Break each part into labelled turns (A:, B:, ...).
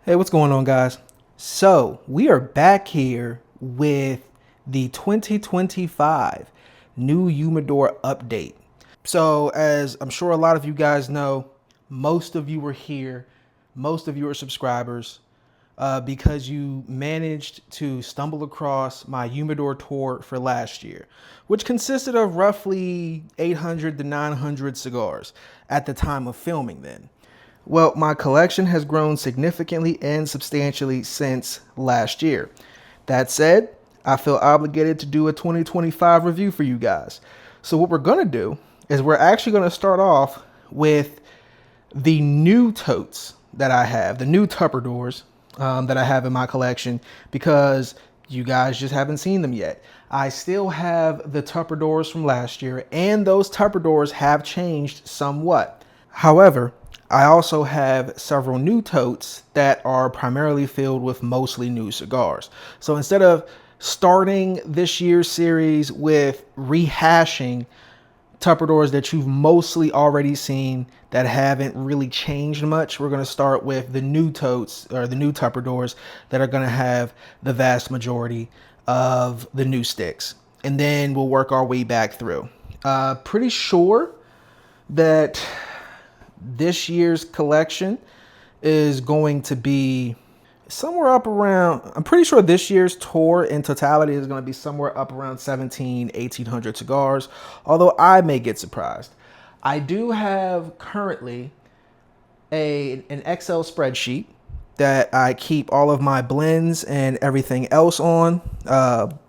A: Hey, what's going on, guys? So we are back here with the 2025 new Humidor update. So as I'm sure a lot of you guys know, most of you are here, most of you are subscribers, because you managed to stumble across my Humidor tour for last year, which consisted of roughly 800 to 900 cigars at the time of filming then. Well, my collection has grown significantly and substantially since last year. That said, I feel obligated to do a 2025 review for you guys. So what we're going to do is we're actually going to start off with the new totes that I have, the new Tupperdoors that I have in my collection, because you guys just haven't seen them yet. I still have the Tupperdoors from last year, and those Tupperdoors have changed somewhat. However, I also have several new totes that are primarily filled with mostly new cigars. So instead of starting this year's series with rehashing Tupperdoors that you've mostly already seen that haven't really changed much, we're going to start with the new totes, or the new Tupperdoors, that are going to have the vast majority of the new sticks. And then we'll work our way back through. Pretty sure that this year's collection is going to be somewhere up around, I'm pretty sure this year's tour in totality is going to be somewhere up around 1800 cigars, although I may get surprised. I do have currently an Excel spreadsheet that I keep all of my blends and everything else on,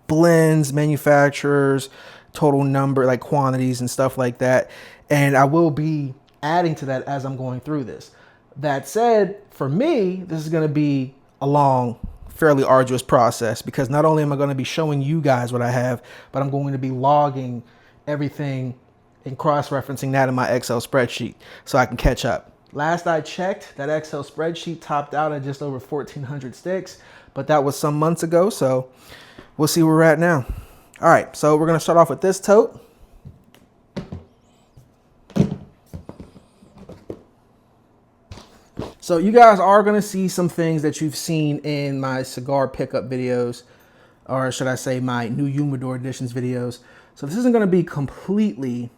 A: blends, manufacturers, total number, like quantities and stuff like that. And I will be adding to that as I'm going through this. That said, for me, this is going to be a long, fairly arduous process, because not only am I going to be showing you guys what I have, but I'm going to be logging everything and cross-referencing that in my Excel spreadsheet so I can catch up. Last I checked, that Excel spreadsheet topped out at just over 1,400 sticks, but that was some months ago, so we'll see where we're at now. All right, so we're going to start off with this tote. So you guys are going to see some things that you've seen in my cigar pickup videos, or should I say my new Humidor editions videos. So this isn't going to be completely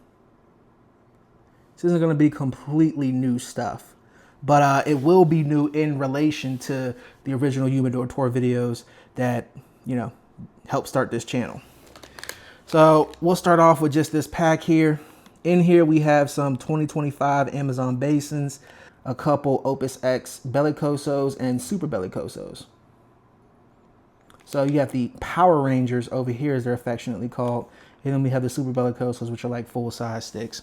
A: new stuff, but it will be new in relation to the original Humidor tour videos that, you know, helped start this channel. So we'll start off with just this pack here. In here we have some 2025 Amazon Basins, a couple Opus X Bellicosos and Super Bellicosos. So you have the Power Rangers over here, as they're affectionately called, and then we have the Super Bellicosos, which are like full-size sticks.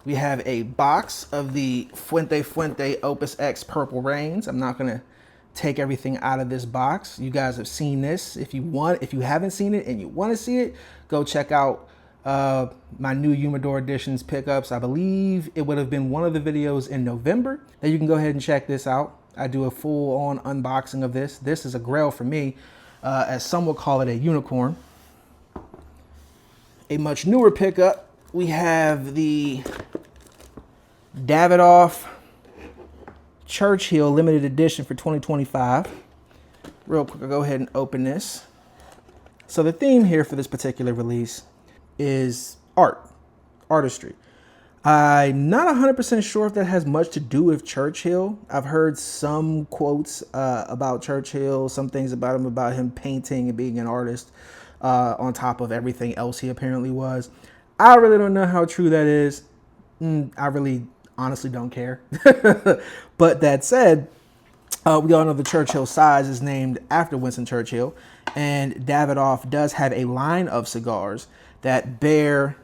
A: We have a box of the Fuente Opus X Purple Rains. I'm not gonna take everything out of this box. You guys have seen this. If you haven't seen it and you want to see it, go check out my new Humidor editions pickups. I believe it would have been one of the videos in November that you can go ahead and check this out. I do a full-on unboxing of this. This is a grail for me, as some would call it, a unicorn. A much newer pickup, we have the Davidoff Churchill limited edition for 2025. Real quick, I'll go ahead and open this. So the theme here for this particular release is artistry. I'm not 100% sure if that has much to do with Churchill. I've heard some quotes about Churchill, some things about him painting and being an artist on top of everything else he apparently was. I really don't know how true that is. I really honestly don't care. But that said, we all know the Churchill size is named after Winston Churchill, and Davidoff does have a line of cigars that bear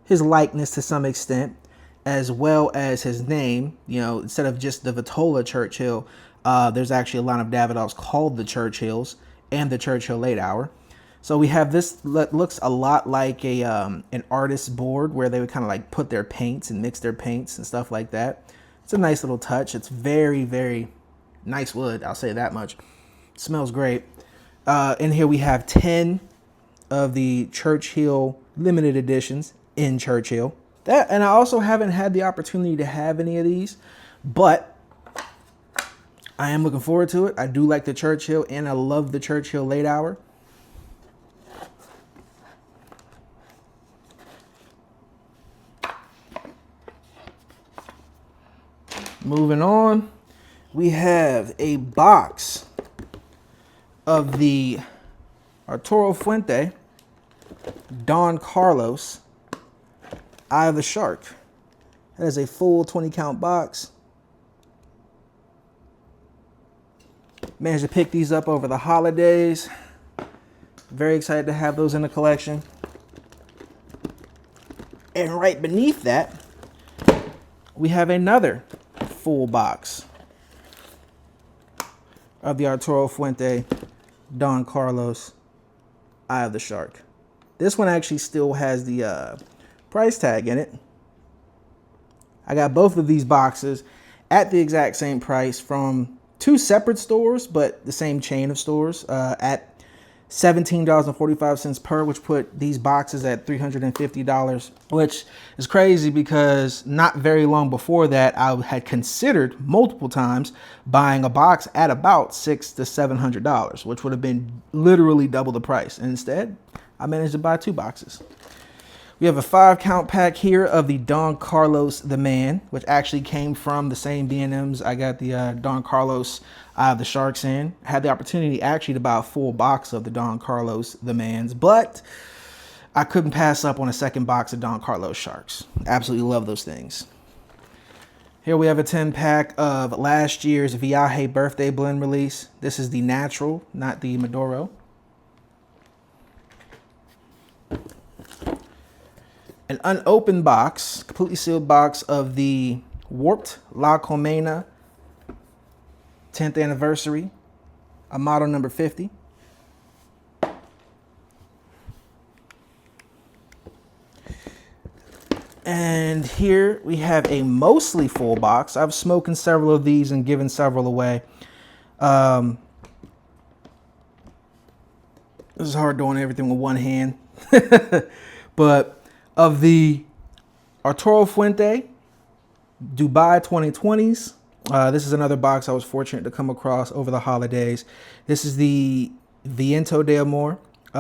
A: his likeness to some extent, as well as his name. You know, instead of just the Vitola Churchill, there's actually a line of Davidoffs called the Churchills and the Churchill Late Hour. So we have this that looks a lot like a an artist's board, where they would kind of like put their paints and mix their paints and stuff like that. It's a nice little touch. It's very, very nice wood, I'll say that much. It smells great. In here we have 10 of the Churchill limited editions in Churchill. That, and I also haven't had the opportunity to have any of these, but I am looking forward to it. I do like the Churchill, and I love the Churchill late hour. Moving on, we have a box of the Arturo Fuente Don Carlos Eye of the Shark. That is a full 20 count box. Managed to pick these up over the holidays. Very excited to have those in the collection. And right beneath that, we have another full box of the Arturo Fuente Don Carlos Eye of the Shark. This one actually still has the price tag in it. I got both of these boxes at the exact same price from two separate stores, but the same chain of stores at $17.45 per, which put these boxes at $350, which is crazy because not very long before that, I had considered multiple times buying a box at about $600 to $700, which would have been literally double the price. And instead, I managed to buy two boxes. We have a 5 count pack here of the Don Carlos the Man, which actually came from the same B&Ms I got the Don Carlos Eye of the Sharks in. I had the opportunity actually to buy a full box of the Don Carlos the Mans, but I couldn't pass up on a second box of Don Carlos Sharks. Absolutely love those things. Here we have a 10 pack of last year's Viaje birthday blend release. This is the natural, not the Maduro. An unopened box, completely sealed box of the Warped La Colmena 10th anniversary, a model number 50. And here we have a mostly full box. I've smoked several of these and given several away. This is hard doing everything with one hand. But of the Arturo Fuente Dubai 2020s, this is another box I was fortunate to come across over the holidays. This is the Viento de Amor.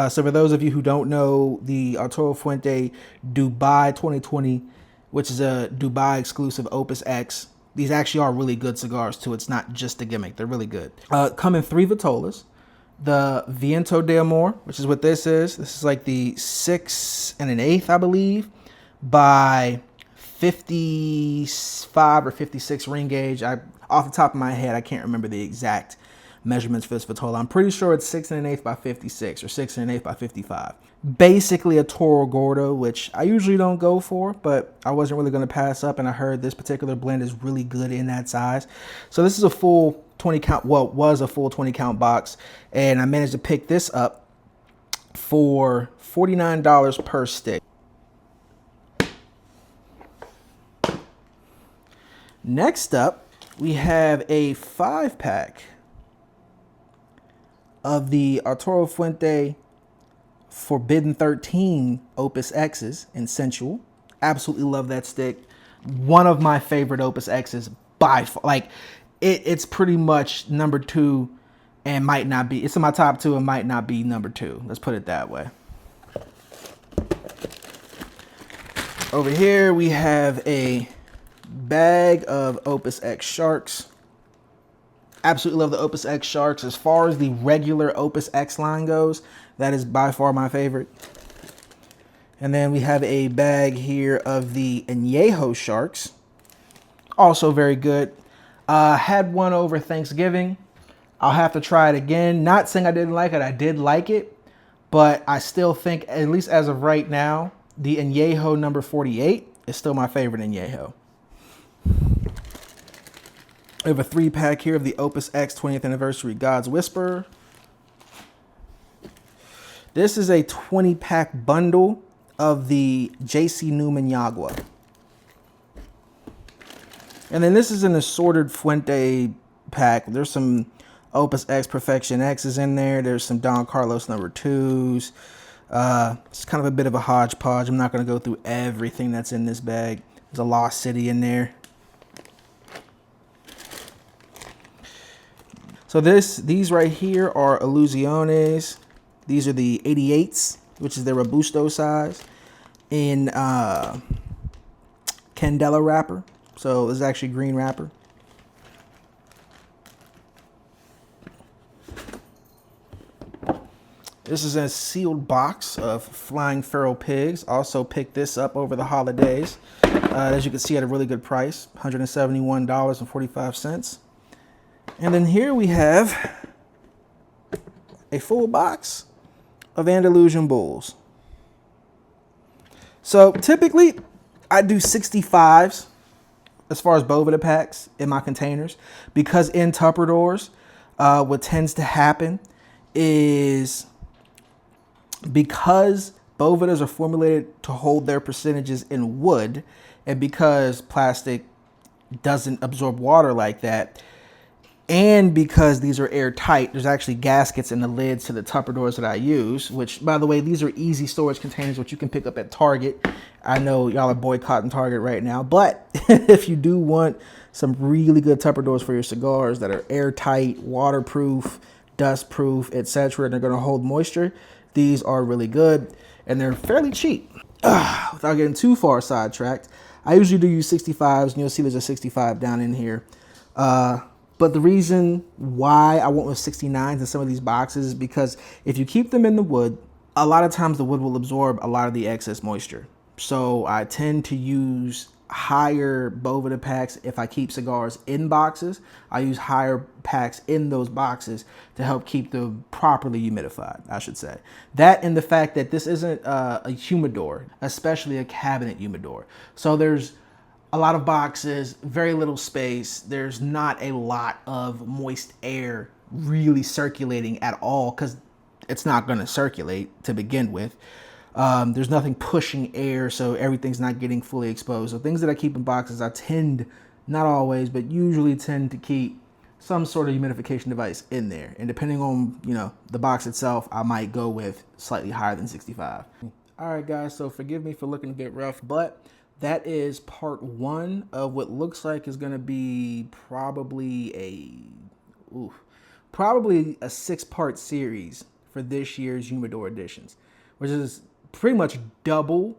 A: So for those of you who don't know, the Arturo Fuente Dubai 2020, which is a Dubai exclusive Opus X, these actually are really good cigars too. It's not just a gimmick. They're really good. Come in 3 Vitolas. The Viento de Amor, which is what this is. This is like the 6 1/8, I believe, by 55 or 56 ring gauge. Off the top of my head, I can't remember the exact measurements for this Vitola. I'm pretty sure it's 6 1/8 by 56 or 6 1/8 by 55. Basically a Toro Gordo, which I usually don't go for, but I wasn't really going to pass up, and I heard this particular blend is really good in that size. So this is a full 20 count, well, was a full 20 count box, and I managed to pick this up for $49 per stick. Next up, we have a 5 pack of the Arturo Fuente Forbidden 13 Opus X's in Sensual. Absolutely love that stick. One of my favorite Opus X's by far. Like, it's pretty much number 2 and might not be. It's in my top 2 and might not be number 2. Let's put it that way. Over here, we have a bag of Opus X Sharks. Absolutely love the Opus X Sharks. As far as the regular Opus X line goes, that is by far my favorite. And then we have a bag here of the Añejo Sharks. Also very good. Had one over Thanksgiving. I'll have to try it again. Not saying I didn't like it. I did like it. But I still think, at least as of right now, the Añejo number 48 is still my favorite Añejo. We have a 3 pack here of the Opus X 20th Anniversary God's Whisper. This is a 20 pack bundle of the JC Newman Yagua. And then this is an assorted Fuente pack. There's some Opus X Perfection X's in there. There's some Don Carlos number 2s. It's kind of a bit of a hodgepodge. I'm not going to go through everything that's in this bag. There's a Lost City in there. So these right here are Illusiones. These are the 88s, which is the Robusto size, in Candela wrapper. So this is actually green wrapper. This is a sealed box of Flying Feral Pigs. Also picked this up over the holidays. As you can see, at a really good price, $171.45. And then here we have a full box of Andalusian Bulls. So typically, I do 65s as far as Boveda packs in my containers, because in Tupperdoors, what tends to happen is, because Bovedas are formulated to hold their percentages in wood, and because plastic doesn't absorb water like that, and because these are airtight, there's actually gaskets in the lids to the Tupperdoors that I use, which, by the way, these are easy storage containers, which you can pick up at Target. I know y'all are boycotting Target right now, but if you do want some really good Tupperdoors for your cigars that are airtight, waterproof, dustproof, etc., and they're going to hold moisture, these are really good, and they're fairly cheap. Without getting too far sidetracked, I usually do use 65s, and you'll see there's a 65 down in here. But the reason why I went with 69s in some of these boxes is because if you keep them in the wood, a lot of times the wood will absorb a lot of the excess moisture. So I tend to use higher Boveda packs. If I keep cigars in boxes, I use higher packs in those boxes to help keep them properly humidified, I should say. That, and the fact that this isn't a humidor, especially a cabinet humidor. So there's a lot of boxes, very little space. There's not a lot of moist air really circulating at all, because it's not going to circulate to begin with. There's nothing pushing air, so everything's not getting fully exposed. So things that I keep in boxes, I tend, not always, but usually tend to keep some sort of humidification device in there. And depending on, the box itself, I might go with slightly higher than 65. All right, guys, so forgive me for looking a bit rough, but that is part one of what looks like is going to be probably a 6-part series for this year's Humidor editions, which is pretty much double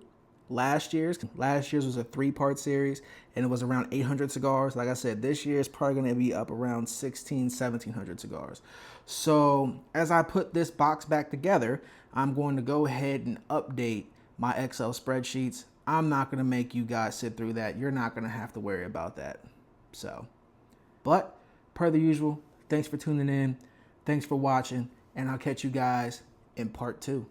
A: last year's. Last year's was a 3-part series, and it was around 800 cigars. Like I said, this year is probably going to be up around 1700 cigars. So as I put this box back together, I'm going to go ahead and update my Excel spreadsheets. I'm not going to make you guys sit through that. You're not going to have to worry about that. So, but per the usual, thanks for tuning in. Thanks for watching, and I'll catch you guys in part 2.